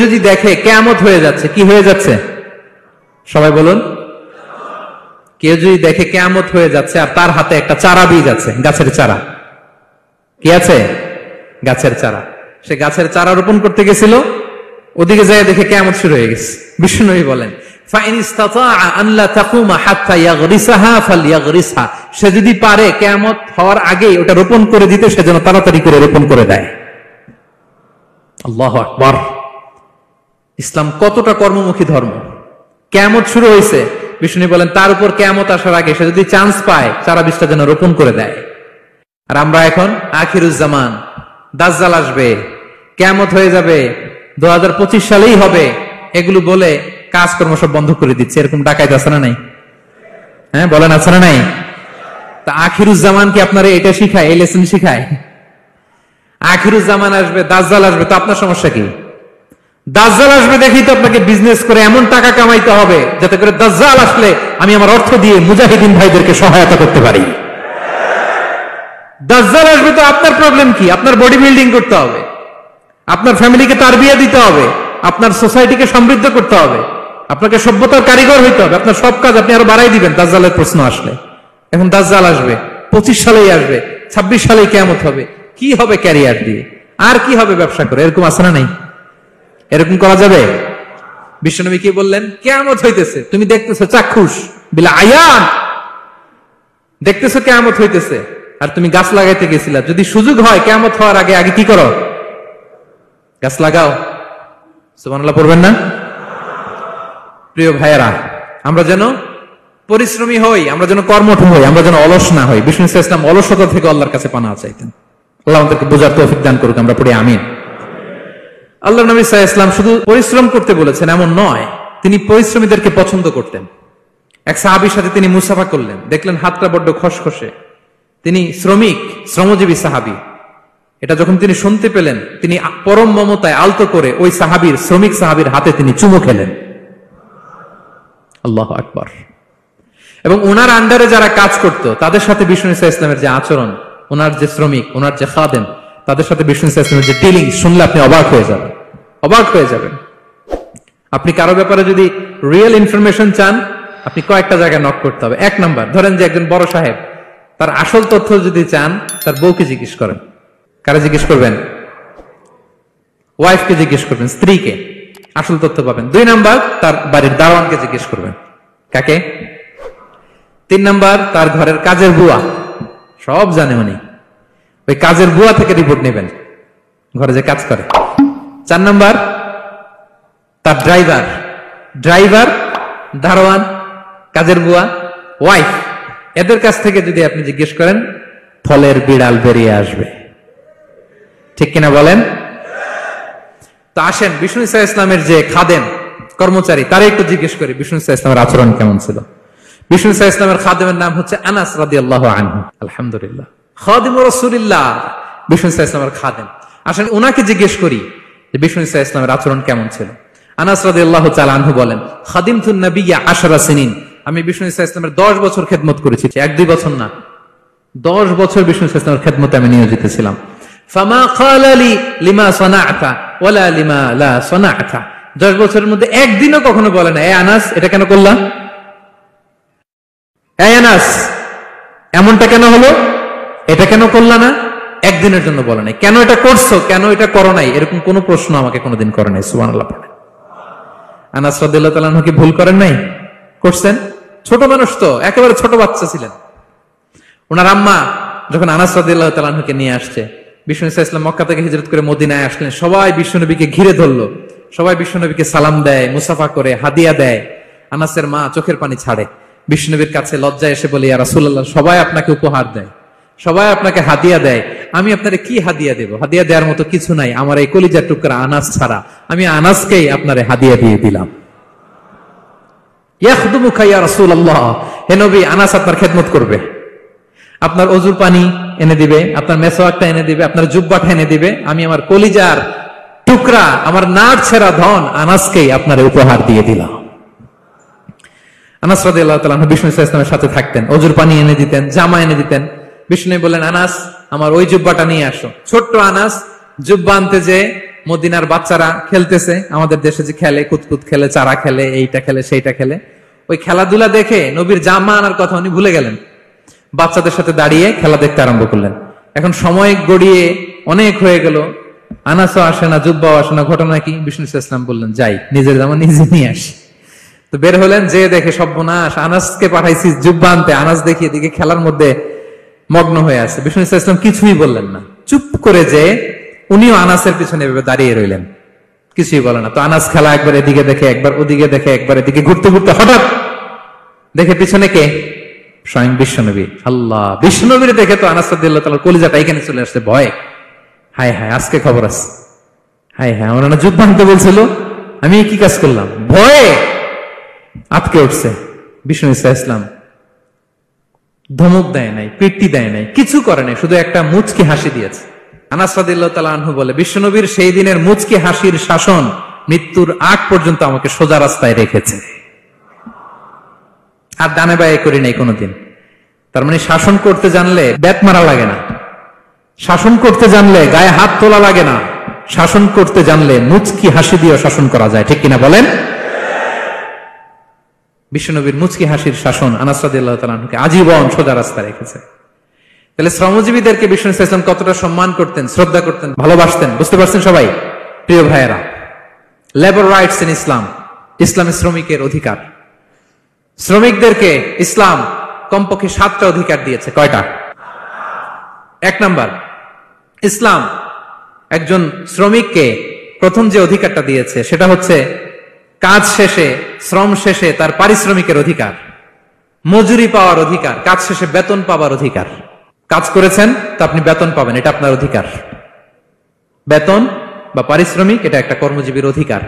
যদি দেখে কিয়ামত হয়ে যাচ্ছে, কি হয়ে যাচ্ছে সবাই বলুন? কেউ যদি দেখে কিয়ামত হয়ে যাচ্ছে আর তার হাতে একটা চারা বীজ আছে, গাছের চারা, কি আছে? গাছের চারা। সে গাছের চারা রোপণ করতে গেছিল, ওদিকে যায় দেখে কিয়ামত শুরু হয়ে গেছে। বিষ্ণুনবী বলেন ফাইন ইসতাতাআ আন লা তাকুমা হাত্তা ইয়াগরিসাহা ফালইয়াগরিসহা, সে যদি পারে কিয়ামত হওয়ার আগেই ওটা রোপণ করে দিতে, সে যেন তাড়াতাড়ি করে রোপণ করে দেয়। আল্লাহু আকবার। ইসলাম কতটা কর্মমুখী ধর্ম। কিয়ামত শুরু হয়েছে, বিষ্ণু বলেন তার উপর কিয়ামত আসার আগে সে যদি চান্স পায় চারা বীজটা যেন রোপণ করে দেয়। আর আমরা এখন আখিরুজ জামান, দাজ্জাল আসবে, কিয়ামত হয়ে যাবে, 2025 সালেই হবে, এগুলো বলে কাজকর্ম সব বন্ধ করে দিচ্ছে। এরকম ডাকাইত আছে না নাই? হ্যাঁ বলেন, আছে না নাই? তা আখিরুজ জামান কি আপনারা এটা শিখায়, এই লেসন শিখায়? আখিরুজ জামান আসবে, দাজ্জাল আসবে, তো আপনার সমস্যা কি? দাজ্জাল আসবে দেখেই তো আপনাকে বিজনেস করে এমন টাকা কামাইতে হবে যাতে করে দাজ্জাল আসলে আমি আমার অর্থ দিয়ে মুজাহিদিন ভাইদেরকে সহায়তা করতে পারি। দাজ্জাল আসবে তো আপনার প্রবলেম কি? আপনার বডি বিল্ডিং করতে হবে, আপনার ফ্যামিলিকে তারবিয়া দিতে হবে, আপনার সোসাইটিকে সমৃদ্ধ করতে হবে, আপনাকে সভ্যতার কারিগর হইতে হবে। আপনার সব কাজ আপনি আরো বাড়াই দিবেন দাজ্জালের প্রশ্ন আসলে। এখন দাজ্জাল আসবে, 25 সালেই আসবে, 26 সালেই কিয়ামত হবে। কি হবে ক্যারিয়ার দিয়ে, আর কি হবে ব্যবসা করে? এরকম আছে না নাই? এরকম করা যাবে? বিশ্বনবী কি বললেন? কিয়ামত হইতেছে, তুমি দেখতেছো চাক্ষুষ বিলা আয়ান, দেখতেছো কিয়ামত হইতেছে, আর তুমি গাছ লাগাইতে গেছিলা। যদি সুযোগ হয় কিয়ামত হওয়ার আগে আগে কি করো? গাছ লাগাও। সুবহানাল্লাহ পড়বেন না? প্রিয় ভাইয়েরা, আমরা যেন পরিশ্রমী হই, আমরা যেন কর্মঠ হই, আমরা যেন অলস না হই। বিষ্ণু ইসলাম অলসতা থেকে আল্লাহর কাছে পানাহ চাইতেন। আল্লাহ আমাদেরকে বোঝার তৌফিক দান করুক, আমরা পড়ি আমিন। আল্লাহ নবী সাল্লাল্লাহু আলাইহি ওয়াসাল্লাম শুধু পরিশ্রম করতে বলেছেন এমন নয়, তিনি পরিশ্রমীদেরকে পছন্দ করতেন। এক সাহাবীর সাথে তিনি মুসাফা করলেন, দেখলেন হাতটা বড্ড খসখসে, তিনি শ্রমিক, শ্রমজীবী সাহাবী। এটা যখন তিনি শুনতে পেলেন, তিনি পরম মমতায় আলতো করে ওই সাহাবীর, শ্রমিক সাহাবীর হাতে তিনি চুমু খেলেন। আল্লাহু আকবার। এবং ওনার আন্ডারে যারা কাজ করত তাদের সাথে বিষ্ণু ইসলামের যে আচরণ, ওনার যে শ্রমিক, ওনার যে খাদেম, তাদের সাথে বিষ্ণু ইসলামের যে ডিলিং শুনলে আপনি অবাক হয়ে যাবেন, অবাক হয়ে যাবেন। আপনি কারো ব্যাপারে যদি রিয়েল ইনফরমেশন চান, আপনি কয়েকটা জায়গায় নক করতে হবে। এক নাম্বার, ধরেন যে একজন বড় সাহেব, তার আসল তথ্য যদি চান তার বউকে জিজ্ঞেস করেন। কারে জিজ্ঞেস করবেন? ওয়াইফকে জিজ্ঞেস করবেন, স্ত্রীকে, আসল তথ্য পাবেন। 2 নাম্বার, তার বাড়ির দারোয়ানকে জিজ্ঞেস করবেন। কাকে? 3 নাম্বার, তার ঘরের কাজের বুয়া, সব জানে উনি, ওই কাজের বুয়া থেকে রিপোর্ট নেবেন, ঘরে যে কাজ করে। 4 নাম্বার, তার ড্রাইভার, দারোয়ান, কাজের বুয়া, ওয়াইফ, এদের কাছ থেকে যদি আপনি জিজ্ঞেস করেন, ফলের বিড়াল বেরিয়ে আসবে। ঠিক কিনা বলেন? তো আসেন বিষ্ণু ইসলামের যে খাদেম, কর্মচারী, তারা একটু জিজ্ঞেস করি বিষ্ণু ইসলামের আচরণ কেমন ছিল। বিষ্ণু ইসলামের খাদেমের নাম হচ্ছে আনাস রাদিয়াল্লাহু আনহু। আলহামদুলিল্লাহ, খাদিমুর রাসূলিল্লাহ, বিষ্ণু ইসলামের খাদেম। আসলে ওনাকে জিজ্ঞেস করি যে বিষ্ণু ইসলামের আচরণ কেমন ছিল। আনাস রাদিয়াল্লাহু তাআলা আনহু বলেন, খাদিমতুন নবিয়্যা 10 সিনিন, আমি বিষ্ণু ইসলামের 10 বছর খেদমত করেছি, 1-2 বছর না, 10 বছর বিষ্ণু ইসলামের খেদমতে আমি নিয়োজিত ছিলাম। ফামা ক্বালা লি লিমা সানা'তা ওয়ালা লিমা লা সানা'তা, 10 বছরের মধ্যে একদিনও কখনো বলে না, এ আনাস এটা কেন করলা, এ আনাস এমনটা কেন হলো, এটা কেন করলা না, একদিনের জন্য বলে নাই। কেন এটা করছো, কেন এটা করো নাই, এরকম কোন প্রশ্ন আমাকে কোনোদিন করে নাই। সুবহানাল্লাহ পড়ে। আনাস রাদিয়াল্লাহু তাআলা কি ভুল করেন নাই? করছেন। ছোট মানুষ তো, একেবারে ছোট বাচ্চা ছিলেন। ওনার আম্মা যখন আনাস রাদিয়াল্লাহু তাআলাকে নিয়ে আসছে, বিষ্ণু ইসলাম মক্কা থেকে হিজরত করে মদিনায় আসলেন, সবাই বিশ্বনবীকে ঘিরে ধরলো, সবাই বিশ্বনবীকে সালাম দেয়, মুসাফা করে, হাদিয়া দেয়। আনাসের মা চোখের পানি ছাড়ে, বিশ্বনবীর কাছে লজ্জায় এসে বলে, ইয়া রাসূলুল্লাহ, সবাই আপনাকে উপহার দেয়, সবাই আপনাকে হাদিয়া দেয়, আমি আপনারে কি হাদিয়া দেব? হাদিয়া দেওয়ার মতো কিছু নাই, আমার এই কলিজার টুকরা আনাস ছাড়া, আমি আনাসকেই আপনারে হাদিয়া দিয়ে দিলাম। ইয়াখদুমুকা ইয়া রাসূলুল্লাহ, হে নবী, আনাস আপনার খেদমত করবে, আপনার ওযুর পানি এনে দিবে, আপনার মেসওয়াকটা এনে দিবে, আপনার জুব্বাটা এনে দিবে, আমি আমার কলিজার টুকরা, আমার নাড় ছেঁড়া ধন আনাসকেই আপনারে উপহার দিয়ে দিলাম। আনাস রাদিয়াল্লাহু তাআলা বিষ্ণু ইসলামের সাথে থাকতেন, ওযুর পানি এনে দিতেন, জামা এনে দিতেন। বিষ্ণু বললেন, আনাস আমার ওই জুব্বাটা নিয়ে আসো। ছোট্ট আনাস জুব্বা আনতে যে মদিনার বাচ্চারা খেলতেছে, আমাদের দেশে যে খেলে, কুতকুত খেলে, চারা খেলে, এইটা খেলে, সেইটা খেলে, ওই খেলাধুলা দেখে নবীর জামা আনার কথা উনি ভুলে গেলেন। বাচ্চাদের সাথে দাঁড়িয়ে খেলা দেখতে আরম্ভ করলেন। এখন সময় গড়িয়ে অনেক হয়ে গেল, আনাসও আসে না, জুব্বাও আসে না। ঘটনা কি? বিষ্ণু ইসলাম বললেন, যাই নিজের জামা নিজে নিয়ে আসি। তো বের হলেন, যে দেখে সর্বনাশ, আনাসকে পাঠাইছি জুব্বা আনতে, আনাস দেখিয়ে দিকে খেলার মধ্যে মগ্ন হয়ে আছে। বিষ্ণু ইসলাম কিছুই বললেন না, চুপ করে যে উনিও আনাসের পিছনে এভাবে দাঁড়িয়ে রইলেন, কিছুই বলে না। তো আনাস খেলা একবার এদিকে দেখে, একবার ওদিকে দেখে, একবার এদিকে ঘুরতে ঘুরতে হঠাৎ দেখে পিছনে কে? স্বয়ং বিশ্বনবী। আল্লাহ, বিশ্বনবীর দেখে তো আনাস রাদিয়াল্লাহু তাআলার কলিজাটা এখানে চলে আসছে ভয়। হায় হায়, আজকে খবর আছে। হায় হায়, আমার না যুদ্ধ আনতে বলছিল, আমি কি কাজ করলাম? ভয়ে আটকে উঠছে। বিষ্ণু ইসলাম ধমক দেয় নাই, পিট্টি দেয় নাই, কিছু করে নাই, শুধু একটা মুচকি হাসি দিয়েছে। আনাস রাদিয়াল্লাহু তাআলা আনহু বলে, বিশ্বনবীর সেই দিনের মুচকি হাসির শাসন মৃত্যুর আগ পর্যন্ত আমাকে সোজা রাস্তায় রেখেছে, আর ডানে বায়ে করি নাই কোনোদিন। তার মানে শাসন করতে জানলে ব্যাট মারা লাগে না, শাসন করতে জানলে গায়ে হাত তোলা লাগে না, শাসন করতে জানলে মুচকি হাসি দিয়ে শাসন করা যায়, ঠিক কিনা বলেন? বিশ্বনবীর মুচকি হাসির শাসন আনাস রাদিয়াল্লাহু তাআলা আনহুকে আজীবন সোজা রাস্তা রেখেছে। তাহলে শ্রমজীবীদেরকে বিষ্ণু ইসলাম কতটা সম্মান করতেন, শ্রদ্ধা করতেন, ভালোবাসতেন, বুঝতে পারছেন সবাই? প্রিয় ভাইয়েরা, লেবার রাইটস ইন ইসলাম, ইসলামে শ্রমিকের অধিকার। শ্রমিকদেরকে ইসলাম কমপক্ষে 7টা অধিকার দিয়েছে। কয়টা? 1 নাম্বার, ইসলাম একজন শ্রমিককে প্রথম যে অধিকারটা দিয়েছে সেটা হচ্ছে কাজ শেষে, শ্রম শেষে তার পারিশ্রমিকের অধিকার, মজুরি পাওয়ার অধিকার, কাজ শেষে বেতন পাওয়ার অধিকার। কাজ করেছেন তো আপনি বেতন পাবেন, এটা আপনার অধিকার। বেতন বা পারিশ্রমিক এটা একটা কর্মজীবীর অধিকার।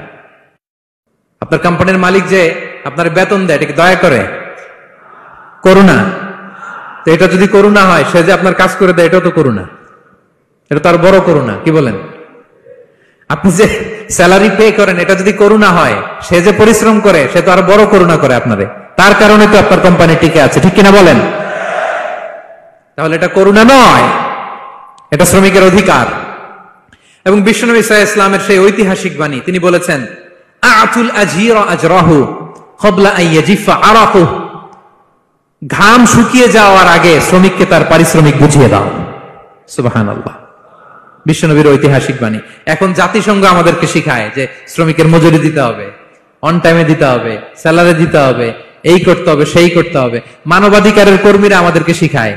আপনার কোম্পানির মালিক যে আপনার বেতন দেয়, এটা কি দয়া করে? করুণা? তো এটা যদি করুণা হয়, সে যে আপনার কাজ করে দেয়, এটাও তো করুণা, এটা তার বড় করুণা, কি বলেন? আপনি যে স্যালারি পে করেন, এটা যদি করুণা হয়, সে যে পরিশ্রম করে, সে তো আরো বড় করুণা করে আপনারে, তার কারণে তো আপনার কোম্পানি টিকে আছে, ঠিক কিনা বলেন? তাহলে এটা করুণা নয়, এটা শ্রমিকের অধিকার। এবং বিশ্বনবী সাল্লাল্লাহু আলাইহি ওয়াসাল্লামের সেই ঐতিহাসিক বাণী, তিনি বলেছেন, আতুল আজীরা আজরাহু ক্বাবলা আন ইয়াজিফা আরাকু, ঘাম শুকিয়ে যাওয়ার আগে শ্রমিককে তার পারিশ্রমিক বুঝিয়ে দাও। সুবহানাল্লাহ, বিশ্বনবীর ঐতিহাসিক বাণী। এখন জাতিসংঘ আমাদেরকে শিখায় যে শ্রমিকের মজুরি দিতে হবে, অন টাইমে দিতে হবে, স্যালারি দিতে হবে, এই করতে হবে, সেই করতে হবে। মানবাধিকারের কর্মীরা আমাদেরকে শিখায়,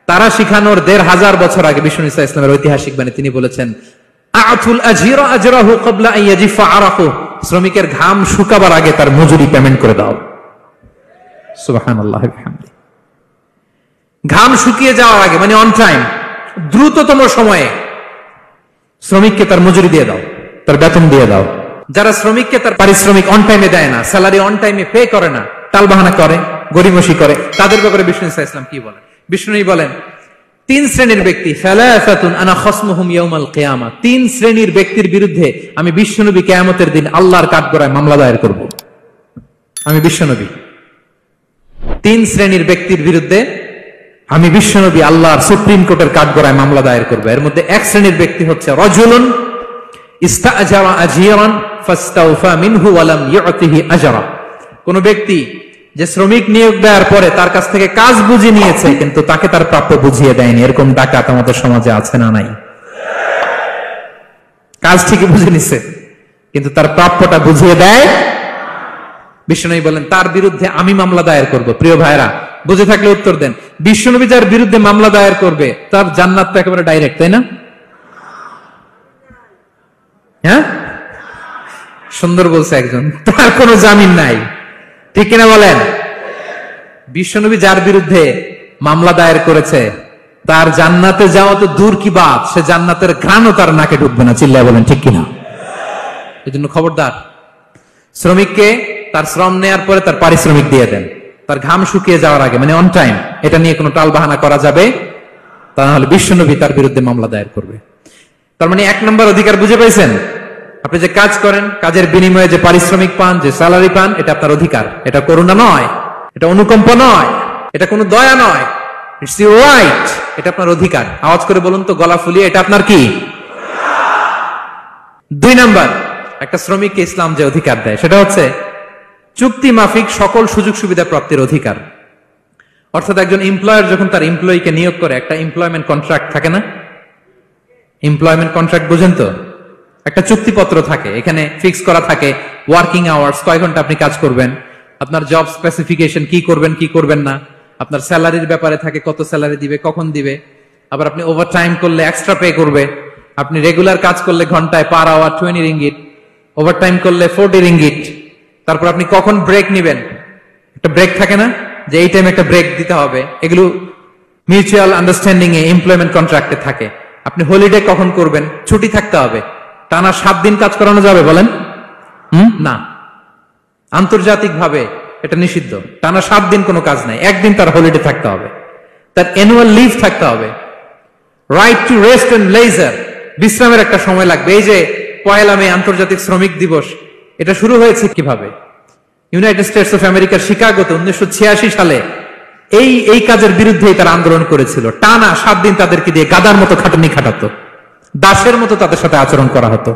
তারা শিখানোর 1500 বছর আগে বিশ্বনবী সাল্লাল্লাহু আলাইহি ওয়াসাল্লামের ঐতিহাসিক বাণী, তিনি বলেছেন, আতুল আজীরা আজরাহু ক্বাবলা আন ইয়াজিফা আরাকু, শ্রমিকের ঘাম শুকাবার আগে তার মজুরি পেমেন্ট করে দাও। সুবহানাল্লাহ ওয়া বিহামদিহি। ঘাম শুকিয়ে যাওয়ার আগে মানে অন টাইম, দ্রুততম সময়ে শ্রমিককে তার মজুরি দিয়ে দাও, তার বেতন দিয়ে দাও। যারা শ্রমিককে তার পারিশ্রমিক অন টাইমে দেয় না, স্যালারি অন টাইমে পে করে না, টালবাহানা করে, গরিমসি করে, তাদের ব্যাপারে বিষ্ণু সাল্লাল্লাহু আলাইহি ওয়াসাল্লাম কি বলেন? বিষ্ণু বলেন, 3 শ্রেণীর ব্যক্তি, সালাসাতুন আনা খাসমুহুম ইয়াউমাল কিয়ামা, 3 শ্রেণীর ব্যক্তির বিরুদ্ধে আমি বিশ্বনবী কিয়ামতের দিন আল্লাহর কাঠগড়ায় মামলা দায়ের করব। আমি বিশ্বনবী 3 শ্রেণীর ব্যক্তির বিরুদ্ধে আমি বিশ্বনবী আল্লাহর সুপ্রিম কোর্টের কাঠগড়ায় মামলা দায়ের করব। এর মধ্যে 1 শ্রেণীর ব্যক্তি হচ্ছে রাজুলুন ইস্তাআজারা আজীরান ফাস্তাওফা মিনহু ওয়া লাম ইউতিহি আজরা, কোন ব্যক্তি যে শ্রমিক নিয়োগ দেওয়ার পরে তার কাছ থেকে কাজ বুঝে নিয়েছে কিন্তু তাকে তার প্রাপ্য বুঝিয়ে দেয়নি। এরকম ডাকাত আমাদের সমাজে আছে না নাই? কাজ ঠিকই বুঝে নিছে কিন্তু তার প্রাপ্যটা বুঝিয়ে দেয়। বিশ্বনবী বলেন, তার বিরুদ্ধে আমি মামলা দায়ের করব। প্রিয় ভাইরা, বুঝে থাকলে উত্তর দেন। বিশ্বনবী যার বিরুদ্ধে মামলা দায়ের করবে তার জান্নাত তো একেবারে ডাইরেক্ট, তাই না? হ্যাঁ, সুন্দর বলছে একজন, তার কোনো জামিন নাই, ঠিক কিনা বলেন? বিশ্বনবী যার বিরুদ্ধে মামলা দায়ের করেছে তার জান্নাতে যাওয়া তো দূর কি বাত, সে জান্নাতের ঘ্রাণও তার নাকে ঢুকবে না, চিল্লায় বলেন ঠিক কিনা? এই জন্য খবরদার, শ্রমিককে তার শ্রম নেয়ার পরে তার পারিশ্রমিক দিয়ে দেন, তার ঘাম শুকিয়ে যাওয়ার আগে, মানে অন টাইম। এটা নিয়ে কোনো টাল বাহানা করা যাবে তা না হলে বিশ্বনবী তার বিরুদ্ধে মামলা দায়ের করবে। তার মানে 1 নম্বর অধিকার বুঝে পাইছেন? আপনি যে কাজ করেন, কাজের বিনিময়ে যে পারিশ্রমিক পান, যে স্যালারি পান, এটা আপনার অধিকার। এটা করুণা নয়, এটা অনুকম্প নয়, এটা কোনো দয়া নয়, ইটস ইউর রাইট, এটা আপনার অধিকার। আওয়াজ করে বলুন তো, গলা ফুলিয়ে, এটা আপনার কি? দুই নাম্বার, একটা শ্রমিককে ইসলাম যে অধিকার দেয় সেটা হচ্ছে চুক্তি মাফিক সকল সুযোগ সুবিধা প্রাপ্তির অধিকার। অর্থাৎ একজন এমপ্লয়ার যখন তার এমপ্লয়িকে নিয়োগ করে, একটা এমপ্লয়মেন্ট কন্ট্রাক্ট থাকে না? এমপ্লয়মেন্ট কন্ট্রাক্ট বুঝেন তো? একটা চুক্তিপত্র থাকে, এখানে ফিক্স করা থাকে ওয়ার্কিং আওয়ার্স, কয় ঘন্টা আপনি কাজ করবেন, আপনার জব স্পেসিফিকেশন, কি করবেন কি করবেন না, আপনার স্যালারির ব্যাপারে থাকে, কত স্যালারি দিবে, কখন দিবে, আবার আপনি ওভার টাইম করলে এক্সট্রা পে করবে, আপনি রেগুলার কাজ করলে ঘন্টায় per hour 20 ringgit, overtime করলে 40 রিঙ্গিট, তারপর আপনি কখন ব্রেক নিবেন, একটা ব্রেক থাকে না যে এই টাইমে একটা ব্রেক দিতে হবে, এগুলো মিউচুয়াল আন্ডারস্ট্যান্ডিং এ এমপ্লয়মেন্ট কন্ট্রাক্টে থাকে। আপনি হলিডে কখন করবেন, ছুটি থাকতে হবে, টানা 7 দিন কাজ করানো যাবে বলেন? না, আন্তর্জাতিক ভাবে এটা নিষিদ্ধ। টানা 7 দিন কোনো কাজ নাই, একদিন তার হলিডে থাকতে হবে, তার অ্যানুয়াল লিভ থাকতে হবে, right to rest and leisure, বিশ্রামের একটা সময় লাগবে। এই যে 1 মে আন্তর্জাতিক শ্রমিক দিবস, এটা শুরু হয়েছে কিভাবে? ইউনাইটেড স্টেটস অফ আমেরিকার শিকাগোতে 1986 সালে এই কাজের বিরুদ্ধেই তারা আন্দোলন করেছিল। টানা 7 দিন তাদেরকে দিয়ে গাদার মতো খাটানি খাটাতো, দাসের মতো তাদের সাথে আচরণ করা হতো।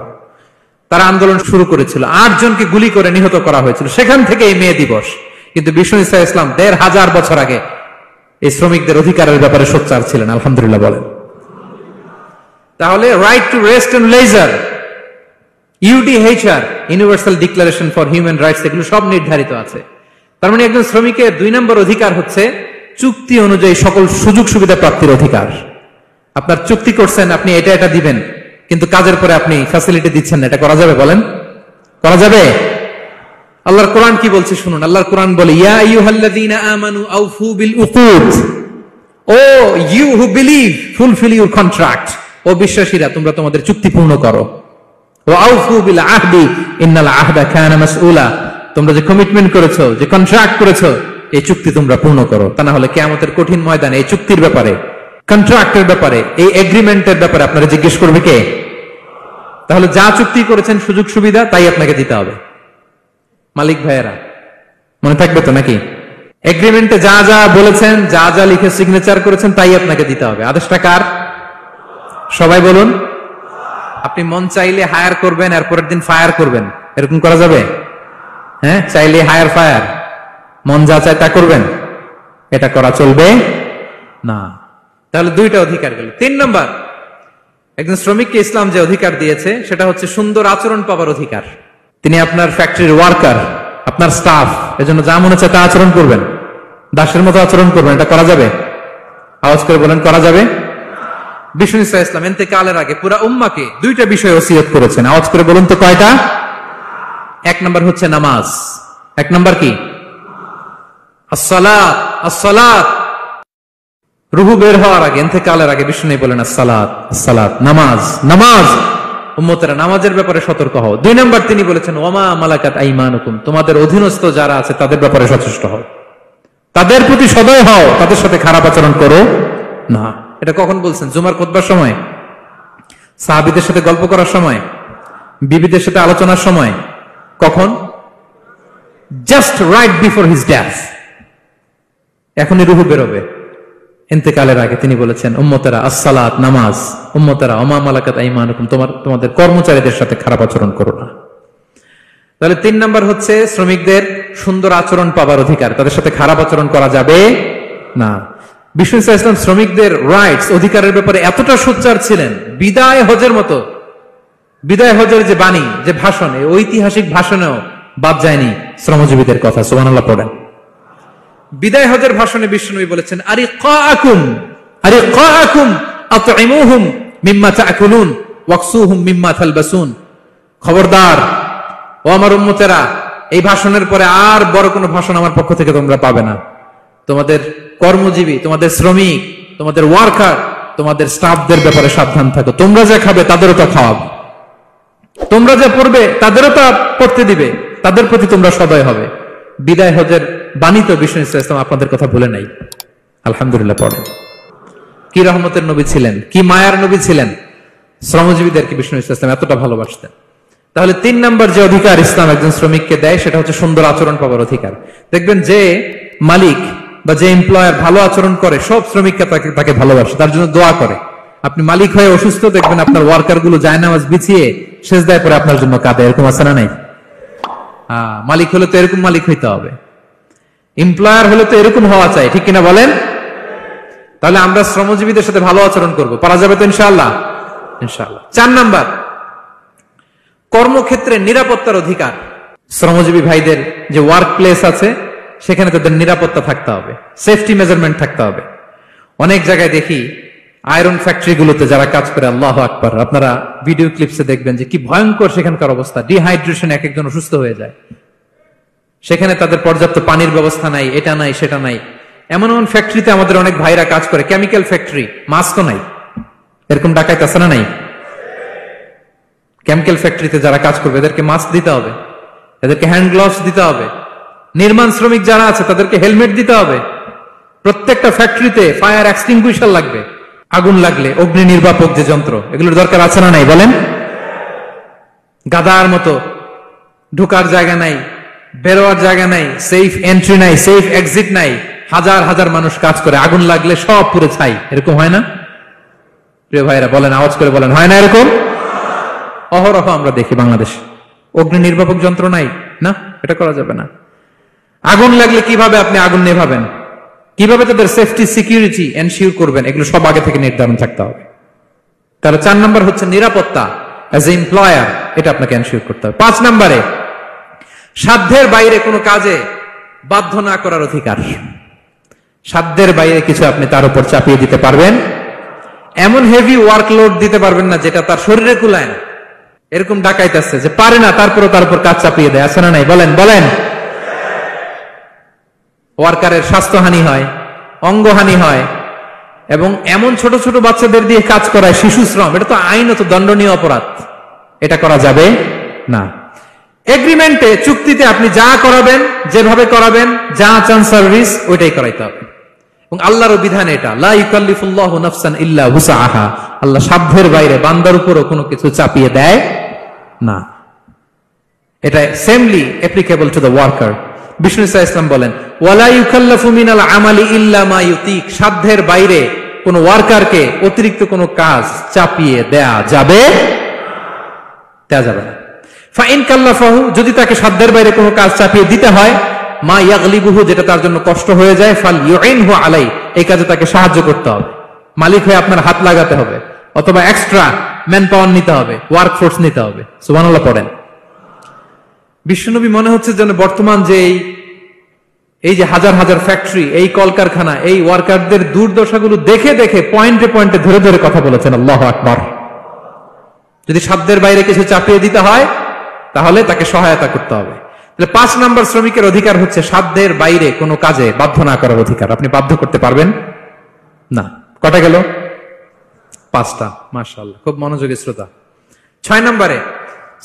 তারা আন্দোলন শুরু করেছিল, 8 জনকে গুলি করে নিহত করা হয়েছিল, সেখান থেকে এই মে দিবস। কিন্তু বিষ্ণু ঈসা ইসলাম 1500 বছর আগে এই শ্রমিকদের অধিকারের ব্যাপারে সোচ্চার ছিলেন, আলহামদুলিল্লাহ বলেন। তাহলে right to rest and leisure, UDHR, universal declaration for human rights, এগুলো সব নির্ধারিত আছে। তার মানে একজন শ্রমিকের 2 নম্বর অধিকার হচ্ছে চুক্তি অনুযায়ী সকল সুযোগ সুবিধা প্রাপ্তির অধিকার। আপনার চুক্তি করছেন, আপনি এটা এটা দিবেন, কিন্তু কাজের পরে আপনি ফ্যাসিলিটি দিচ্ছেন না, এটা করা যাবে বলেন? করা যাবে? আল্লাহর কোরআন কি বলছে শুনুন। আল্লাহর কোরআন বলে, ইয়া আইয়ুহাল্লাযীনা আমানু আউফু বিল উকুদ, O you who believe fulfil your contract, ও বিশ্বাসীরা তোমরা তোমাদের চুক্তি পূর্ণ করো। ওয়া আউফু বিল আহদি ইন্নাল আহদা কানা মাসউলা, তোমরা যে কমিটমেন্ট করেছো, যে কন্ট্রাক্ট করেছো, এই চুক্তি তোমরা পূর্ণ করো, তা না হলে কিয়ামতের কঠিন ময়দানে এই চুক্তির ব্যাপারে, কন্ট্রাক্টের ব্যাপারে, এই এগ্রিমেন্টের ব্যাপারে আপনারা জিজ্ঞেস করবে কে? তাহলে যা চুক্তি করেছেন সুযোগ সুবিধা, তাই আপনাকে দিতে হবে। মালিক ভাইয়েরা মনে থাকবে তো নাকি? এগ্রিমেন্টে যা যা বলেছেন, যা যা লিখে সিগনেচার করেছেন, তাই আপনাকে দিতে হবে। আদেশটা কার? সবাই বলুন। আপনি মন চাইলে হায়ার করবেন, আর পরের দিন ফায়ার করবেন, এরকম করা যাবে? হ্যাঁ, চাইলে হায়ার ফায়ার, মন যা চায় তা করবেন, এটা করা চলবে না। তাহলে 2টা অধিকার গেল। 3 নম্বর, একজন শ্রমিককে ইসলাম যে অধিকার দিয়েছে সেটা হচ্ছে সুন্দর আচরণ পাবার অধিকার। তিনি আপনার ফ্যাক্টরির ওয়ার্কার, আপনার স্টাফ, এজন্য যা মনে চায় তা আচরণ করবেন, দাসের মতো আচরণ করবেন, এটা করা যাবে? আওয়াজ করে বলেন, করা যাবে? বিষ্ণু ঈসা ইসলাম ইন্তেকালের আগে পুরা উম্মাহকে 2টা বিষয় ওসিয়ত করেছেন। আওয়াজ করে বলুন তো কয়টা? 1 নম্বর হচ্ছে নামাজ। 1 নম্বর কি? আসসালাত। আসসালাত, রুহু বের হওয়ার আগে, ইন্তেকালের আগে বিষ্ণু বলেন আসসালাত, আসসালাত, নামাজ, নামাজ। উম্মতেরা নামাজের ব্যাপারে সতর্ক হও। 2 নম্বর তিনি বলেছেন ওয়ামা মালাকাত আইমানুকুম, তোমাদের অধীনস্থ যারা আছে তাদের ব্যাপারে সচেষ্ট হও, তাদের প্রতি সদয় হও, তাদের সাথে খারাপ আচরণ করো না। এটা কখন বলছেন? জুমার খুতবার সময়, সাহাবীদের সাথে গল্প করার সময়, বিবিদের সাথে আলোচনার সময়। কখন? Just right before his death, এখনই রুহু বেরোবে, ইন্তেকালের আগে তিনি বলেছেন উম্মতেরা আসসালাত, নামাজ, উম্মতেরা ওমা মালাকাত আইমানুকুম, তোমাদের কর্মচারীদের সাথে খারাপ আচরণ করো না। তাহলে 3 নম্বর হচ্ছে শ্রমিকদের সুন্দর আচরণ পাবার অধিকার, তাদের সাথে খারাপ আচরণ করা যাবে না। বিষ্ণু ঈসা ইসলাম শ্রমিকদের রাইটস, অধিকারের ব্যাপারে এতটা সোচ্চার ছিলেন, বিদায় হজের মতো, বিদায় হজের যে বাণী, যে ভাষণ, এই ঐতিহাসিক ভাষণেও বাদ যায়নি শ্রমজীবীদের কথা। সুবহানাল্লাহ পড়েন। বিদায় হজের ভাষণে বিষ্ণু বলেছেন আরিকাকুম, আরিকাকুম আতইমুহুম মিম্মা তাকুলুন ওয়াকসুহুম মিম্মা তালবাসুন। খবরদার ও আমার উম্মতেরা, এই ভাষণের পরে আর বড় কোনো ভাষণ আমার পক্ষ থেকে তোমরা পাবে না। তোমাদের কর্মজীবী, তোমাদের শ্রমিক, তোমাদের ওয়ার্কার, তোমাদের স্টাফদের ব্যাপারে সাবধান থাকো। তোমরা যা খাবে তাদেরও তা খাওয়াবে, তোমরা যা পড়বে তাদেরও তা পড়তে দিবে, তাদের প্রতি তোমরা সদয় হবে। বিদায় হজের বাণী তো বিষ্ণু ইসলাম আপনাদের কথা ভুলে নাই, আলহামদুলিল্লাহ পড়েন। কি রহমতের নবী ছিলেন, কি মায়ার নবী ছিলেন, শ্রমজীবীদেরকে বিষ্ণু ইসলাম এতটা ভালোবাসতেন। তাহলে 3 নম্বর যে অধিকার ইসলাম একজন শ্রমিককে দেয় সেটা হচ্ছে সুন্দর আচরণ পাবার অধিকার। দেখবেন যে মালিক বা যে এমপ্লয়ার ভালো আচরণ করে, সব শ্রমিককে তাকে ভালোবাসে, তার জন্য দোয়া করে। আপনি মালিক হয়ে অসুস্থ, দেখবেন আপনার ওয়ার্কার গুলো জায়নামাজ বিছিয়ে সেজদায় পড়ে আপনার জন্য কাঁদে। এরকম আছে না নাই? মালিক হলে তো এরকম মালিক হইতে হবে, এমপ্লয়ার হলে তো এরকম হওয়া চাই, ঠিক কিনা বলেন? তাহলে আমরা শ্রমজীবীদের সাথে ভালো আচরণ করব, পারা যাবে তো ইনশাআল্লাহ? ইনশাআল্লাহ। 4 নাম্বার, কর্মক্ষেত্রে নিরাপত্তার অধিকার। শ্রমজীবী ভাইদের যে ওয়ার্ক প্লেস আছে সেখানে তাদের নিরাপত্তা থাকতে হবে, সেফটি মেজারমেন্ট থাকতে হবে। অনেক জায়গায় দেখি আয়রন ফ্যাক্টরি গুলোতে যারা কাজ করে, আল্লাহু আকবার, আপনারা ভিডিও ক্লিপসে দেখবেন যে কি ভয়ঙ্কর সেখানকার অবস্থা। ডিহাইড্রেশন, এক একজন অসুস্থ হয়ে যায়। সেখানে তাদের পর্যাপ্ত পানির ব্যবস্থা নাই, এটা নাই সেটা নাই। এমন এমন ফ্যাক্টরিতে আমাদের অনেক ভাইরা কাজ করে, কেমিক্যাল ফ্যাক্টরি, মাস্কও নাই। এরকম ডাকাইতে আছে না নাই? কেমিক্যাল ফ্যাক্টরিতে যারা কাজ করবে এদেরকে মাস্ক দিতে হবে, এদেরকে হ্যান্ড গ্লাভস দিতে হবে। নির্মাণ শ্রমিক যারা আছে তাদেরকে হেলমেট দিতে হবে। প্রত্যেকটা ফ্যাক্টরিতে ফায়ার এক্সটিংগুইশার লাগবে, আগুন লাগলে অগ্নি নির্বাপক যে যন্ত্র, এগুলোর দরকার আছে না নাই বলেন? গাদার মতো ঢোকার জায়গা নাই, বেরোয়ার জায়গা নাই, সেফ এন্ট্রি নাই, সেফ এক্সিট নাই। হাজার হাজার মানুষ কাজ করে, আগুন লাগলে সব পুরো ছাই। এরকম হয় না প্রিয় ভাইরা? বলেন, আওয়াজ করে বলেন, হয় না এরকম? অহরহ আমরা দেখি বাংলাদেশ। অগ্নি নির্বাপক যন্ত্র নাই, না, এটা করা যাবে না। আগুন লাগলে কিভাবে আপনি আগুন নেভাবেন, কিভাবে তাদের সেফটি সিকিউরিটি এনশিওর করবেন, এগুলো সব আগে থেকে নির্ধারণ থাকতে হবে। তাহলে 4 নাম্বার হচ্ছে নিরাপত্তা অ্যাজ এ এমপ্লয়ার, এটা আপনাকে এনশিওর করতে হবে। 5 নাম্বারে সাধ্যের বাইরে কোনো কাজে বাধ্য না করার অধিকার। সাধ্যের বাইরে কিছু আপনি তার উপর চাপিয়ে দিতে পারবেন, এমন হেভি ওয়ার্কলোড দিতে পারবেন না যেটা তার শরীরে কুলায় না। এরকম ডাকাইতেছে যে পারে না, তারপরও তার উপর কাজ চাপিয়ে দেয়, আছে না নাই? বলেন বলেন। ওয়ার্কারের স্বাস্থ্যহানি হয়, অঙ্গহানি হয়, এবং এমন ছোট ছোট বাচ্চাদের দিয়ে কাজ করায়, শিশু শ্রম। এটা তো আইনত দণ্ডনীয় অপরাধ, এটা করা যাবে না। এগ্রিমেন্টে, চুক্তিতে আপনি যা করাবেন, যেভাবে করাবেন, যা চান সার্ভিস, ওইটাই করাইতে হবে। এবং আল্লাহর বিধান এটা, লা ইউকাল্লিফুল্লাহু নাফসান ইল্লা উসআহা। আল্লাহ সাধ্যের বাইরে বান্দার উপরও কোনো কিছু চাপিয়ে দেয় না। এটা samely applicable to the worker. বিষ্ণু ইসলাম বলেন, ওয়ালা ইউকাল্লাফু মিনাল আমালি ইল্লা মা ইউতিক। সাধ্যের বাইরে কোন ওয়ার্কারকে অতিরিক্ত কোনো কাজ চাপিয়ে দেয়া যাবে না। ফাইন কাল্লাফাহু, যদি তাকে সাধ্যের বাইরে কোনো কাজ চাপিয়ে দিতে হয়, মা ইয়াগলিবুহু, যেটা তার জন্য কষ্ট হয়ে যায়, ফাল ইউইনহু আলাই, এই কাজে তাকে সাহায্য করতে হবে। মালিক হয়ে আপনার হাত লাগাতে হবে, অথবা এক্সট্রা ম্যান পাওয়ার নিতে হবে, ওয়ার্ক ফোর্স নিতে হবে। সুবহানাল্লাহ পড়েন। বিশ্বনবী মনে হচ্ছে যেন বর্তমান যে এই যে হাজার হাজার ফ্যাক্টরি, এই কলকারখানা, এই ওয়ার্কারদের দুর্দশাগুলো দেখে দেখে পয়েন্টে পয়েন্টে ধরে ধরে কথা বলেছেন। আল্লাহু আকবার। যদি সাধ্যের বাইরে কিছু চাপিয়ে দিতে হয় তাহলে তাকে সহায়তা করতে হবে। তাহলে 5 নাম্বার শ্রমিকের অধিকার হচ্ছে সাধ্যের বাইরে কোনো কাজে বাধ্য না করার অধিকার। আপনি বাধ্য করতে পারবেন না। কটা গেল? 5টা। মাশাআল্লাহ, খুব মনোযোগী শ্রোতা। 6 নম্বরে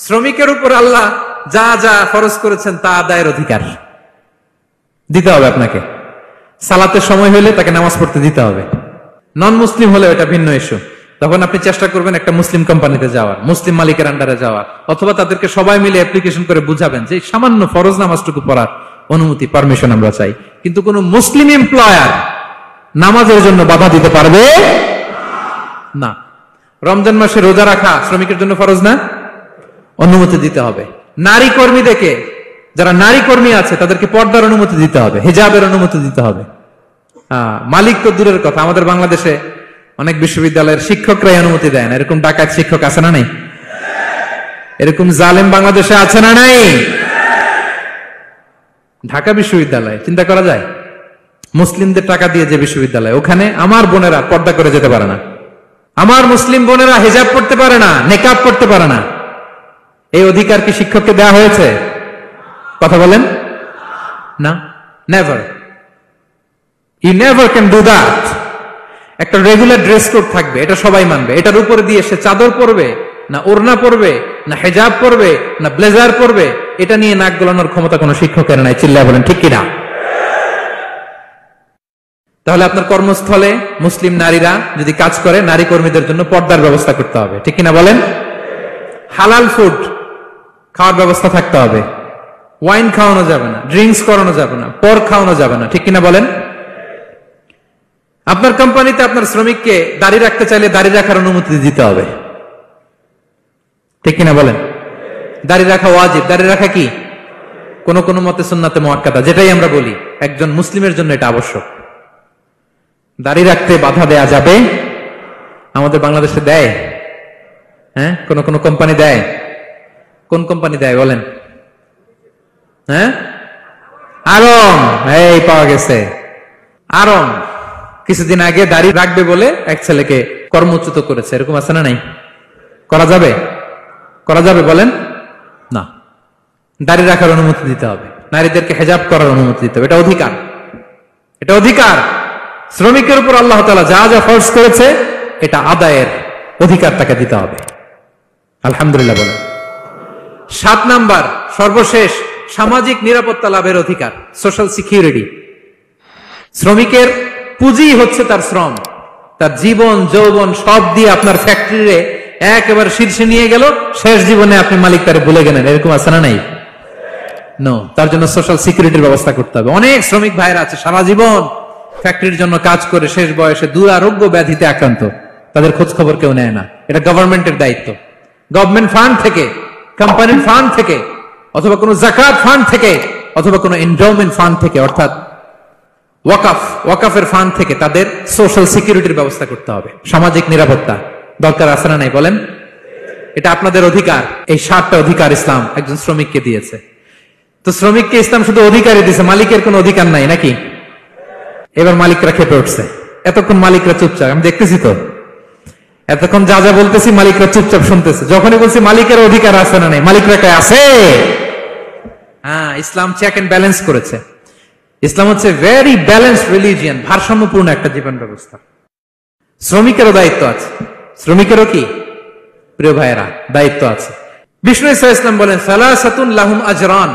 শ্রমিকের উপর আল্লাহ যা যা ফরজ করেছেন তা আদায়ের অধিকার দিতে হবে আপনাকে। সালাতের সময় হলে তাকে নামাজ পড়তে দিতে হবে। নন মুসলিম হলে এটা ভিন্ন ইস্যু। তখন আপনি চেষ্টা করবেন একটা মুসলিম কোম্পানিতে যাওয়ার, মুসলিম মালিকের আন্ডারে যাওয়ার, অথবা তাদেরকে সবাই মিলে অ্যাপ্লিকেশন করে বুঝাবেন যে সামান্য ফরজ নামাজটুকু পড়ার অনুমতি, পারমিশন আমরা চাই। কিন্তু কোন মুসলিম এমপ্লয়ার নামাজের জন্য বাধা দিতে পারবে না। রমজান মাসে রোজা রাখা শ্রমিকের জন্য ফরজ না, অনুমতি দিতে হবে। নারী কর্মীদেরকে, যারা নারী কর্মী আছে তাদেরকে পর্দার অনুমতি দিতে হবে, হিজাবের অনুমতি দিতে হবে। মালিক তো দূরের কথা, আমাদের বাংলাদেশে অনেক বিশ্ববিদ্যালয়ের শিক্ষকরাই অনুমতি দেয় না। এরকম ডাকাত শিক্ষক আছে না নাই? এরকম জালেম বাংলাদেশে আছে না নাই? ঢাকা বিশ্ববিদ্যালয় চিন্তা করা যায়, মুসলিমদের টাকা দিয়ে যে বিশ্ববিদ্যালয়, ওখানে আমার বোনেরা পর্দা করে যেতে পারে না, আমার মুসলিম বোনেরা হিজাব পড়তে পারে না, নেকাব পড়তে পারে না। এই অধিকার কি শিক্ষককে দেওয়া হয়েছে? কথা বলেন না, never. You never can do that. একটা রেগুলার ড্রেস কোড থাকবে, এটা সবাই মানবে। এটার উপরে দিয়ে সে চাদর পরবে না ওড়না পরবে না হেজাব পরবে না ব্লেজার পরবে, এটা নিয়ে নাক গলানোর ক্ষমতা কোনো শিক্ষকের নাই। চিল্লায় বলেন ঠিক কিনা? তাহলে আপনার কর্মস্থলে মুসলিম নারীরা যদি কাজ করে, নারী কর্মীদের জন্য পর্দার ব্যবস্থা করতে হবে, ঠিক কিনা বলেন? হালাল ফুড খাওয়ার ব্যবস্থা থাকতে হবে। ওয়াইন খাওয়ানো যাবে না, ড্রিঙ্কস করানো যাবে না, পর খাওয়ানো যাবে না, ঠিক কিনা বলেন? আপনার কোম্পানিতে আপনার শ্রমিককে দাড়ি রাখতে চাইলে দাড়ি রাখার অনুমতি দিতে হবে, ঠিক কিনা বলেন? দাড়ি রাখা ওয়াজিব। দাড়ি রাখা কি? কোন কোন মতে সুন্নাতে মুআক্কাদা, যেটাই আমরা বলি একজন মুসলিমের জন্য এটা আবশ্যক। দাড়ি রাখতে বাধা দেয়া যাবে? আমাদের বাংলাদেশে দেয়? হ্যাঁ, কোন কোন কোম্পানি দেয়। কোন কোম্পানি দেয় বলেন? হ্যাঁ, আরম। এই পাওয়া গেছে আরম। কিছুদিন আগে দাড়ি রাখবে বলে এক ছেলেকে কর্মচ্যুত করেছে, এরকম আছে না নাই? করা যাবে? করা যাবে বলেন? না, দাড়ি রাখার অনুমতি দিতে হবে, নারীদেরকে হেজাব করার অনুমতি দিতে হবে, এটা অধিকার। এটা অধিকার। শ্রমিকের উপর আল্লাহ তাআলা যা যা ফরজ করেছে এটা আদায়ের অধিকার তাকে দিতে হবে। আলহামদুলিল্লাহ বলেন। 7 নাম্বার, সর্বশেষ, সামাজিক নিরাপত্তা লাভের অধিকার, সোশ্যাল সিকিউরিটি। শ্রমিকের পুঁজি হচ্ছে তার শ্রম, তার জীবন যৌবন সব দিয়ে আপনার ফ্যাক্টরিরে একেবারে শীর্ষে নিয়ে গেল, শেষ জীবনে আপনি মালিক তারে ভুলে গেলেন, এরকম আছে না নাই? নো, তার জন্য সোশ্যাল সিকিউরিটির ব্যবস্থা করতে হবে। অনেক শ্রমিক ভাইরা আছে সারা জীবন ফ্যাক্টরির জন্য কাজ করে শেষ বয়সে দুরারোগ্য ব্যাধিতে আক্রান্ত, তাদের খোঁজ খবর কেউ নেয় না। এটা গভর্নমেন্টের দায়িত্ব। গভর্নমেন্ট ফান্ড থেকে, কোম্পানির ফান্ড থেকে, অথবা কোনো যাকাত ফান্ড থেকে, অথবা কোনো এন্ডাওমেন্ট ফান্ড থেকে, অর্থাৎ ওয়াকাফের ফান্ড থেকে তাদের সোশ্যাল সিকিউরিটির ব্যবস্থা করতে হবে। সামাজিক নিরাপত্তা দরকার আছে না নাই বলেন? এটা আপনাদের অধিকার। এই 7টা অধিকার ইসলাম একজন শ্রমিককে দিয়েছে। তো শ্রমিককে ইসলাম শুধু অধিকারই দিয়েছে, মালিকের কোনো অধিকার নাই নাকি? এবার মালিকরা খেপে উঠছে। এতক্ষণ মালিকরা চুপচাপ, আমি দেখতেছি তো, এতক্ষণ যা যা বলতেছি মালিকরা চুপচাপ শুনতেছে। যখনই বলছি মালিকের অধিকার আছে না নাই, মালিকরা কয় আছে। হ্যাঁ, ইসলাম চেক এন্ড ব্যালেন্স করেছে। ইসলাম হচ্ছে ভেরি ব্যালেন্সড রিলিজিয়ান, ভারসাম্যপূর্ণ একটা জীবন ব্যবস্থা। শ্রমিকেরও দায়িত্ব আছে। শ্রমিকেরও কি প্রিয় ভাইয়েরা দায়িত্ব আছে। বিষ্ণু ইসলাম বলেন, সালাসাতুন লাহুম আজরান,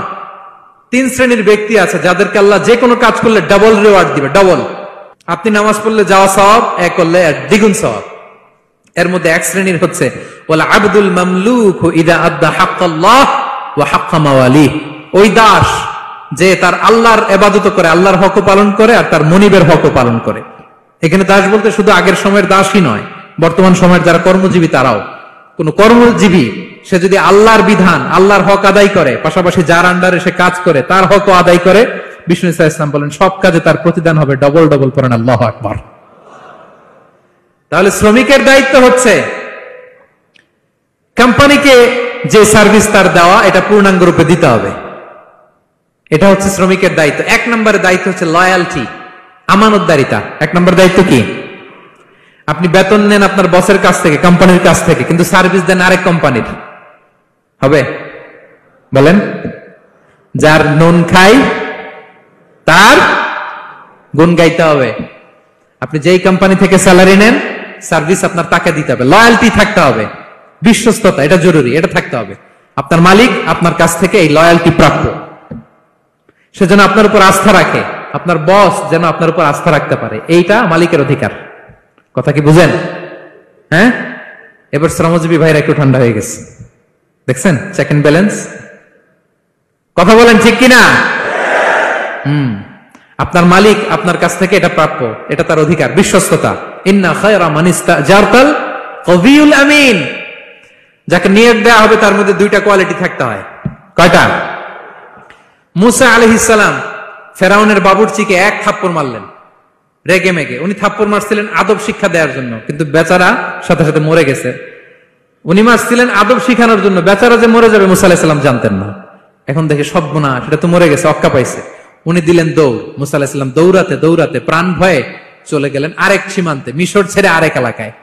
3 শ্রেণীর ব্যক্তি আছে যাদেরকে আল্লাহ যে কোনো কাজ করলে ডাবল রিওয়ার্ড দিবে, ডাবল। আপনি নামাজ পড়লে যাওয়া সওয়াব, এক করলে দ্বিগুণ সওয়াব। এর মধ্যে এক শ্রেণীর হচ্ছে ওয়াল আবদুল মামলুক ইদা আদ্দা হাক্কাল্লাহ ওয়া হাক্কা মাওয়ালিহ, ওই দাস যে তার আল্লাহর ইবাদত করে, আল্লাহর হক পালন করে আর তার মনিবের হক পালন করে। এখানে দাস বলতে শুধু আগের সময়ের দাসই নয়, বর্তমান সময়ের যারা কর্মজীবী তারাও। কোন কর্মজীবী সে যদি আল্লাহর বিধান, আল্লাহর হক আদায় করে, পাশাপাশি যার আন্ডারে সে কাজ করে তার হক আদায় করে, বিষ্ণু ইসলাম বলেন সব কাজে তার প্রতিদান হবে ডবল ডবল। করেন আল্লাহু আকবার। তাহলে শ্রমিকের দায়িত্ব হচ্ছে কোম্পানিকে যে সার্ভিস তার দেওয়া এটা পূর্ণাঙ্গ রূপে দিতে হবে। এটা হচ্ছে শ্রমিকের দায়িত্ব। 1 নম্বরের দায়িত্ব হচ্ছে লয়ালটি, আমানতদারিতা। 1 নম্বর দায়িত্ব কি? আপনি বেতন নেন আপনার বসের কাছ থেকে, কোম্পানির কাছ থেকে, কিন্তু সার্ভিস দেন আরেক কোম্পানির, হবে বলেন? যার নুন খাই তার গুণ গাইতে হবে। আপনি যেই কোম্পানি থেকে স্যালারি নেন, সার্ভিস আপনার তাকে দিতে হবে। লয়ালটি থাকতে হবে, বিশ্বস্ততা, এটা জরুরি, এটা থাকতে হবে। আপনার মালিক আপনার কাছ থেকে এই লয়ালটি প্রাপ্য, সে যেন আপনার উপর আস্থা রাখে, আপনার বস যেন আপনার উপর আস্থা রাখতে পারে, এইটা মালিকের অধিকার। কথা কি বুঝেন? হ্যাঁ, এবার শ্রমজীবী ভাইরা একটু ঠান্ডা হয়ে গেছে, দেখছেন চেক এন্ড ব্যালেন্স। কথা বলেন ঠিক কিনা? আপনার মালিক আপনার কাছ থেকে এটা প্রাপ্য, এটা তার অধিকার, বিশ্বস্ততা। ইন্না খায়রা মান ইস্তাজারতাল কবিউল আমিন, যাকে নিয়োগ দেওয়া হবে তার মধ্যে 2টা কোয়ালিটি থাকতে হয়। কয়টা? মুসা আলাইহিস সালাম ফেরাউনের বাবুর্চিকে 1 থাপ্পড় মারলেন রেগে মেগে। উনি থাপ্পড় মারছিলেন আদব শিক্ষা দেওয়ার জন্য, কিন্তু বেচারা সাথে সাথে মরে গেছে। উনি মারছিলেন আদব শিখানোর জন্য, বেচারা যে মরে যাবে মুসা আলাইহিস সালাম জানতেন না। এখন দেখে সর্বনাশ, সেটা তো মরে গেছে, অক্কা পাইছে। উনি দিলেন দৌড়। মুসা আলাইহিস সালাম দৌড়াতে দৌড়াতে প্রাণ ভয়ে চলে গেলেন আরেক সীমান্তে, মিশর ছেড়ে আরেক এলাকায়।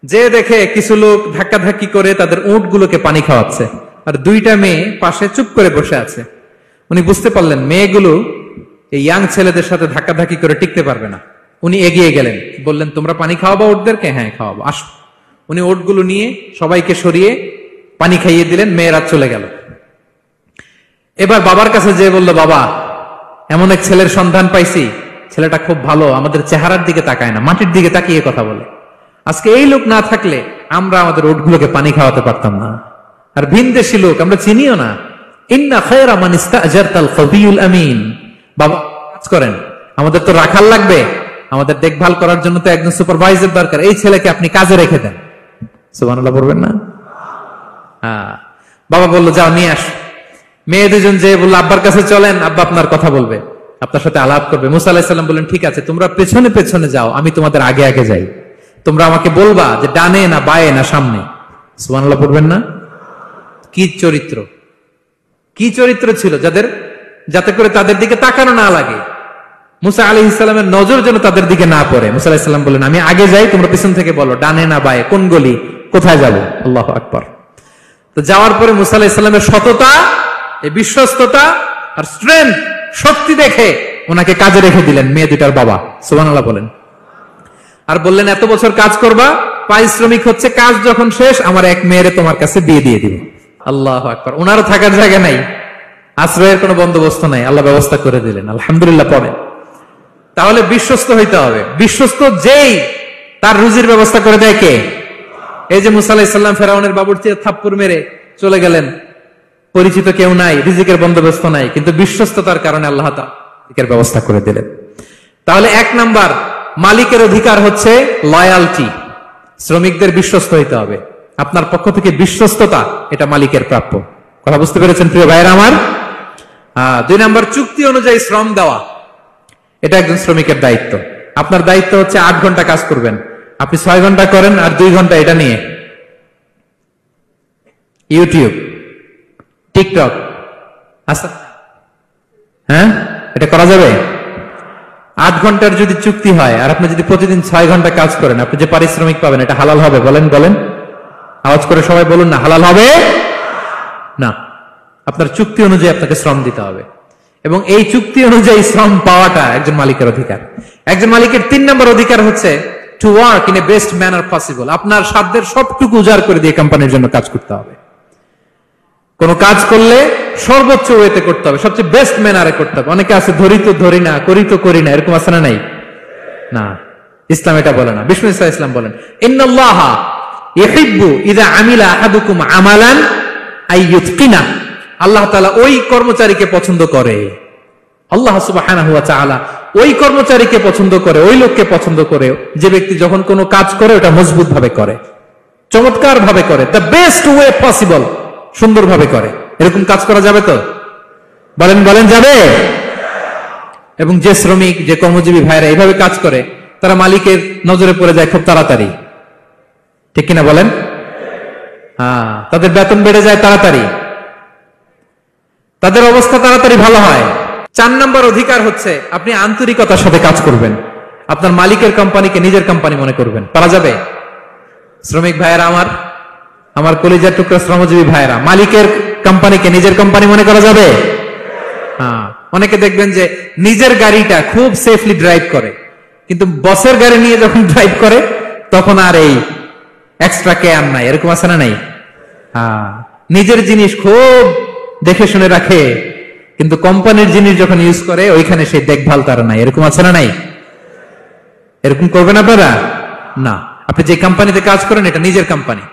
যে দেখে কিছু লোক ধাক্কাধাক্কি করে তাদের উটগুলোকে পানি খাওয়াচ্ছে, আর 2টা মেয়ে পাশে চুপ করে বসে আছে। উনি বুঝতে পারলেন মেয়েগুলো এই ইয়াং ছেলেদের সাথে ধাক্কাধাক্কি করে টিকতে পারবে না। উনি এগিয়ে গেলেন, বললেন তোমরা পানি খাওয়াবো ওটদেরকে? হ্যাঁ খাওয়াবো, আসো। উনি ওটগুলো নিয়ে সবাইকে সরিয়ে পানি খাইয়ে দিলেন, মেয়েরা চলে গেল। এবার বাবার কাছে যেয়ে বলল, বাবা এমন এক ছেলের সন্ধান পাইছি, ছেলেটা খুব ভালো, আমাদের চেহারার দিকে তাকায় না, মাটির দিকে তাকিয়ে কথা বলে। আজকে এই লোক না থাকলে আমরা আমাদের ওটগুলোকে পানি খাওয়াতে পারতাম না। আর ভিনদেশী লোক, আমরা চিনিও না। ইন্না খায়রা মান ইস্তাজারতাল কবিউল আমিন। বাবা কাজ করেন, আমাদের তো রাখাল লাগবে, আমাদের দেখভাল করার জন্য তো একজন সুপারভাইজার দরকার, এই ছেলেকে আপনি কাজে রেখে দেন। সুবহানাল্লাহ পড়বেন না? হ্যাঁ, বাবা বললো যাও নিয়ে আস। মেয়ে দুজন যে বললো আব্বার কাছে চলেন, আব্বা আপনার কথা বলবে, আপনার সাথে আলাপ করবে। মুসা আলাইহিস সালাম বললেন ঠিক আছে, তোমরা পেছনে পেছনে যাও, আমি তোমাদের আগে আগে যাই, তোমরা আমাকে বলবা যে ডানে না বায়ে না সামনে। সুবহানাল্লাহ পড়বেন না? কি চরিত্র, কি চরিত্র ছিল যাতে করে তাদের দিকে তাকানো না লাগে, মুসা আলাইহিস সালামের নজর যেন তাদের দিকে না পড়ে। মুসা আলাইহিস সালাম বললেন আমি আগে যাই, তোমরা পিছন থেকে বলো ডানে না বায়ে, কোন গলি, কোথায় যাব। আল্লাহু আকবার। তো যাওয়ার পরে মুসা আলাইহিস সালামের সততা, এই বিশ্বস্ততা আর স্ট্রেংথ, শক্তি দেখে ওনাকে কাজে রেখে দিলেন মেয়ে দুটার বাবা। সুবহানাল্লাহ বলেন। আর বললেন এত বছর কাজ করবা, পারিশ্রমিক হচ্ছে কাজ যখন শেষ আমার এক মেয়েরে তোমার কাছে বিয়ে দিয়ে দিব। আল্লাহু আকবার। ওনারও থাকার জায়গা নাই, আশ্রয়ের কোনো বন্দোবস্ত নাই, আল্লাহ ব্যবস্থা করে দিলেন। আলহামদুলিল্লাহ পড়েন। তাহলে বিশ্বস্ত হইতে হবে। বিশ্বস্ত যেই তার রুজির ব্যবস্থা করে দেয় কে? এই যে মুসা আলাইহিস সালাম ফেরাউনের বাবুর্চির থাপ্পড় মেরে চলে গেলেন, পরিচিত কেউ নাই, রিজিকের বন্দোবস্ত নাই, কিন্তু বিশ্বস্ততার কারণে আল্লাহ তাআলা রিজিকের ব্যবস্থা করে দিলেন। তাহলে এক নাম্বার মালিকের অধিকার হচ্ছে লয়ালটি, শ্রমিকদের বিশ্বস্ত হইতে হবে। আপনার পক্ষ থেকে বিশ্বস্ততা, এটা মালিকের প্রাপ্য। কথা বুঝতে পেরেছেন প্রিয় ভাইরা আমার? দুই নাম্বার চুক্তি অনুযায়ী শ্রম দেওয়া, এটা একজন শ্রমিকের দায়িত্ব। আপনার দায়িত্ব হচ্ছে 8 ঘন্টা কাজ করবেন, আপনি 6 ঘন্টা করেন আর 2 ঘন্টা এটা নিয়ে ইউটিউব, টিকটক, আচ্ছা হ্যাঁ, এটা করা যাবে? 8 ঘন্টার যদি চুক্তি হয় আর আপনি যদি প্রতিদিন 6 ঘন্টা কাজ করেন, আপনি যে পারিশ্রমিক পাবেন এটা হালাল হবে? বলেন বলেন, আওয়াজ করে সবাই বলুন না, হালাল হবে না। আপনার চুক্তি অনুযায়ী আপনাকে শ্রম দিতে হবে, এবং এই চুক্তি অনুযায়ী শ্রম পাওয়াটা একজন মালিকের অধিকার। একজন মালিকের 3 নম্বর অধিকার হচ্ছে to work in a best manner possible. আপনার সাধ্যের সবটুকু উজাড় করে দিয়ে কোম্পানির জন্য কাজ করতে হবে। কোন কাজ করলে সর্বোচ্চ ওয়েতে করতে হবে, সবচেয়ে বেস্ট ম্যানারে করতে হবে। অনেকে আছে ধরি তো ধরি না, করি তো করি না, এরকম আছে না? নাই না, ইসলাম এটা বলে না। বিষ্ণু ইসলাম বলেন ইন্নাল্লাহা ইউহিব্বু ইযা আমিলা আহাদুকুম আমালান আইয়ুতকিনা। আল্লাহ তাআলা ওই কর্মচারীকে পছন্দ করে, আল্লাহ সুবহানাহু ওয়া তাআলা ওই কর্মচারীকে পছন্দ করে, ওই লোককে পছন্দ করে যে ব্যক্তি যখন কোনো কাজ করে ওটা মজবুত ভাবে করে, চমৎকার ভাবে করে, দ্য বেস্ট ওয়ে পসিবল, সুন্দরভাবে করে। এরকম কাজ করা যাবে তো? বলেন বলেন, যাবে? এবং যে শ্রমিক, যে কর্মজীবী ভাইরা এইভাবে কাজ করে, তারা মালিকের নজরে পড়ে যায় খুব তাড়াতাড়ি, ঠিক কিনা বলেন? হ্যাঁ, তাদের বেতন বেড়ে যায় তাড়াতাড়ি, তাদের অবস্থা তাড়াতাড়ি ভালো হয়। 4 নম্বর অধিকার হচ্ছে আপনি আন্তরিকতার সাথে কাজ করবেন, আপনার মালিকের কোম্পানিকে নিজের কোম্পানি মনে করবেন। পারা যাবে? শ্রমিক ভাইয়েরা আমার কলিজার টুকরা শ্রমজীবী ভাইয়েরা, মালিকের কোম্পানিকে নিজের কোম্পানি মনে করা যাবে? হ্যাঁ। অনেকে দেখবেন যে নিজের গাড়িটা খুব সেফলি ড্রাইভ করে, কিন্তু বসের গাড়ি নিয়ে যখন ড্রাইভ করে তখন আর এই এক্সট্রা কেয়ার নাই, এরকম আছে না? নাই। হ্যাঁ, নিজের জিনিস খুব দেখে শুনে রাখে, কিন্তু কোম্পানির জিনিস যখন ইউজ করে ওইখানে সেই দেখভাল তার নাই, এরকম আছে না? নাই। এরকম করবেন আপনারা না। আপনি যে কোম্পানিতে কাজ করেন এটা নিজের কোম্পানি,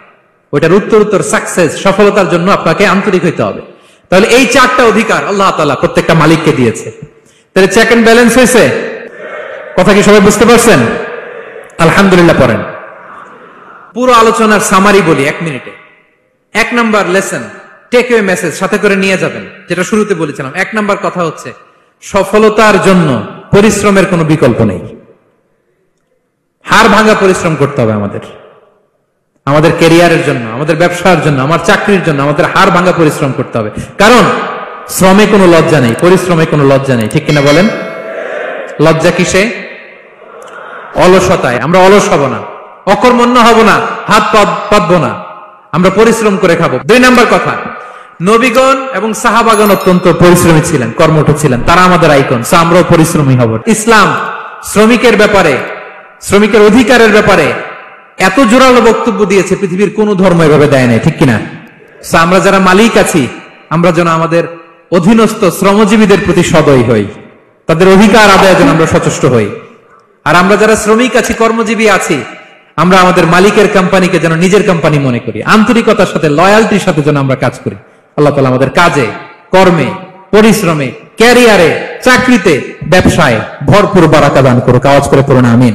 ওইটার উত্তর সাকসেস, সফলতার জন্য আপনাকে আন্তরিক হইতে হবে। তাহলে এই 4টা অধিকার আল্লাহ তাআলা প্রত্যেকটা মালিককে দিয়েছে। তাহলে চেক এন্ড ব্যালেন্স হয়েছে। কথা কি সবাই বুঝতে পারছেন? আলহামদুলিল্লাহ পড়েন। পুরো আলোচনার সামারি বলি 1 মিনিটে। 1 number lesson, take away message সাথে করে নিয়ে যাবেন, যেটা শুরুতে বলেছিলাম। 1 নাম্বার কথা হচ্ছে সফলতার জন্য পরিশ্রমের কোনো বিকল্প নেই। হাড় ভাঙা পরিশ্রম করতে হবে আমাদের ক্যারিয়ারের জন্য, আমাদের ব্যবসার জন্য, আমার চাকরির জন্য আমাদের হাড় ভাঙা পরিশ্রম করতে হবে। কারণ শ্রমে কোনো লজ্জা নেই, পরিশ্রমে কোনো লজ্জা নেই, ঠিক কিনা বলেন? লজ্জা কিসে? অলসতায়। আমরা অলস হব না, অকর্মণ্য হব না, হাত পাতবো না, আমরা পরিশ্রম করে খাবো। 2 নাম্বার কথা, নবীগণ এবং সাহাবাগণ অত্যন্ত পরিশ্রমী ছিলেন, কর্মঠ ছিলেন, তারা আমাদের আইকন, আমরাও পরিশ্রমী হব। ইসলাম শ্রমিকের ব্যাপারে, শ্রমিকের অধিকারের ব্যাপারে এত জোরালো বক্তব্য দিয়েছে, পৃথিবীর কোন ধর্ম এভাবে দেয় নাই, ঠিক কিনা? আমরা যারা মালিক আছি, আমরা যেন আমাদের অধীনস্থ শ্রমজীবীদের প্রতি সদয় হই, তাদের অধিকার আদায়ের জন্য আমরা সচেষ্ট হই। আর আমরা যারা শ্রমিক আছি, কর্মজীবী আছি, আমরা আমাদের মালিকের কোম্পানিকে যেন নিজের কোম্পানি মনে করি, আন্তরিকতার সাথে, লয়ালটির সাথে যেন আমরা কাজ করি। আল্লাহ তাআলা আমাদের কাজে, কর্মে, পরিশ্রমে, ক্যারিয়ারে, চাকরিতে ব্যবসায় ভরপুর বারাকা দান করুক। আওয়াজ করে পড়ুন আমিন।